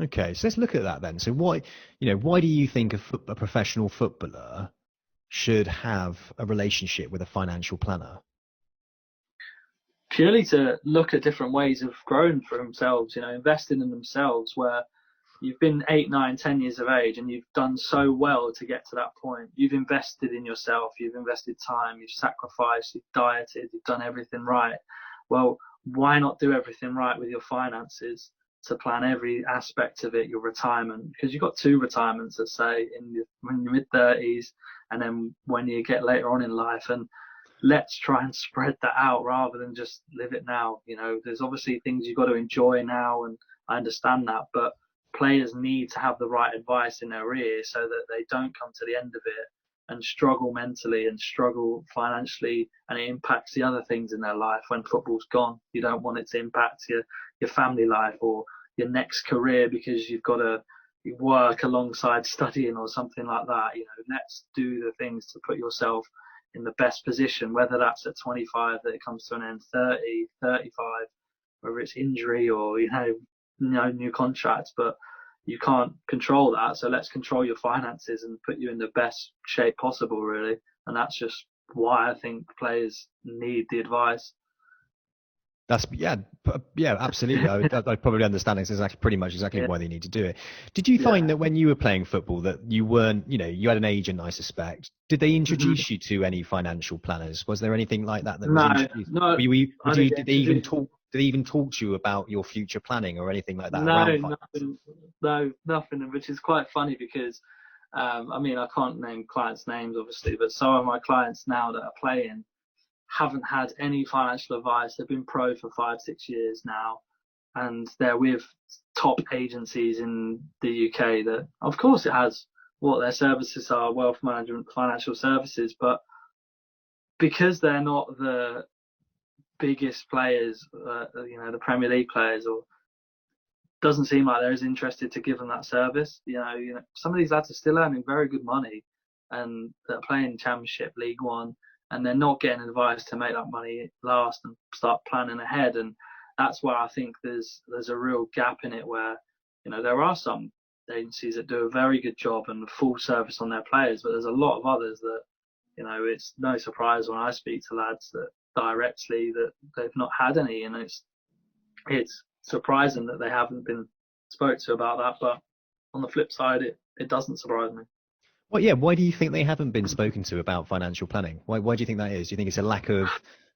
Okay, so let's look at that then. So why do you think a professional footballer should have a relationship with a financial planner? Purely to look at different ways of growing for themselves, investing in themselves, where you've been 8, 9, 10 years of age and you've done so well to get to that point. You've invested in yourself, you've invested time, you've sacrificed, you've dieted, you've done everything right. Well, why not do everything right with your finances to plan every aspect of it, your retirement? Because you've got two retirements, let's say, when you're mid-30s and then when you get later on in life. And let's try and spread that out rather than just live it now. There's obviously things you've got to enjoy now, and I understand that, but players need to have the right advice in their ear so that they don't come to the end of it and struggle mentally and struggle financially, and it impacts the other things in their life when football's gone. You don't want it to impact your family life or your next career because you've got to work alongside studying or something like that. Let's do the things to put yourself in the best position, whether that's at 25 that it comes to an end, 30, 35, whether it's injury or new contracts. But you can't control that, so let's control your finances and put you in the best shape possible, really. And that's just why I think players need the advice. That's yeah, absolutely. I probably understand it's pretty much exactly Yeah, why they need to do it. Did you yeah. find that when you were playing football that you weren't, you had an agent, I suspect. Did they Hmm. introduce you to any financial planners? Was there anything like that was No, introduced? no, Would I you, didn't get did they even introduced. talk? Did they even talk to you about your future planning or anything like that No, around finance? nothing. No, nothing. Which is quite funny because, I mean, I can't name clients' names, obviously, but some of my clients now that are playing haven't had any financial advice. They've been pro for 5, 6 years now, and they're with top agencies in the UK that, of course, it has what their services are, wealth management, financial services, but because they're not the biggest players, the Premier League players, or doesn't seem like they're as interested to give them that service. Some of these lads are still earning very good money, and they're playing Championship, League One, and they're not getting advice to make that money last and start planning ahead. And that's where I think there's a real gap in it, where there are some agencies that do a very good job and full service on their players, but there's a lot of others that it's no surprise when I speak to lads that directly that they've not had any, and it's surprising that they haven't been spoke to about that. But on the flip side, it doesn't surprise me. Well, yeah. Why do you think they haven't been spoken to about financial planning? Why do you think that is? Do you think it's a lack of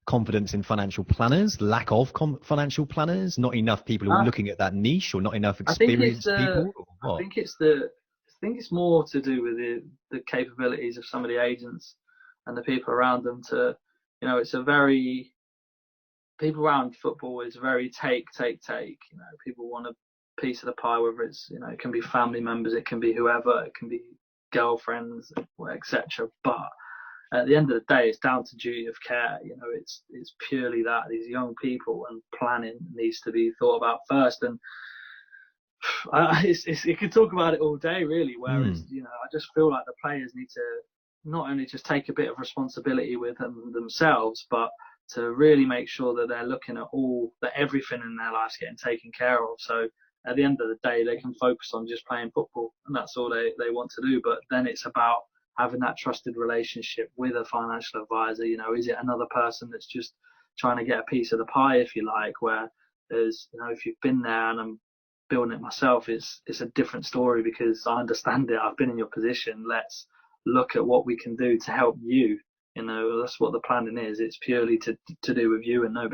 confidence in financial planners, lack of financial planners, not enough people who are Uh, looking at that niche, or not enough I think it's experienced the people, or I what? think it's the I think it's more to do with the capabilities of some of the agents and the people around them. It's a very people around football is very take take take. People want a piece of the pie, whether it's it can be family members, it can be whoever, it can be girlfriends, etc. But at the end of the day, it's down to duty of care. It's purely that these young people, and planning needs to be thought about first. And you could talk about it all day, really. Whereas, Hmm. I just feel like the players need to not only just take a bit of responsibility with themselves, but to really make sure that they're looking at that everything in their life's getting taken care of. So at the end of the day, they can focus on just playing football, and that's all they want to do. But then it's about having that trusted relationship with a financial advisor. Is it another person that's just trying to get a piece of the pie, if you like, where there's, if you've been there, and I'm building it myself, it's a different story because I understand it. I've been in your position. Let's look at what we can do to help you. That's what the planning is. It's purely to do with you and nobody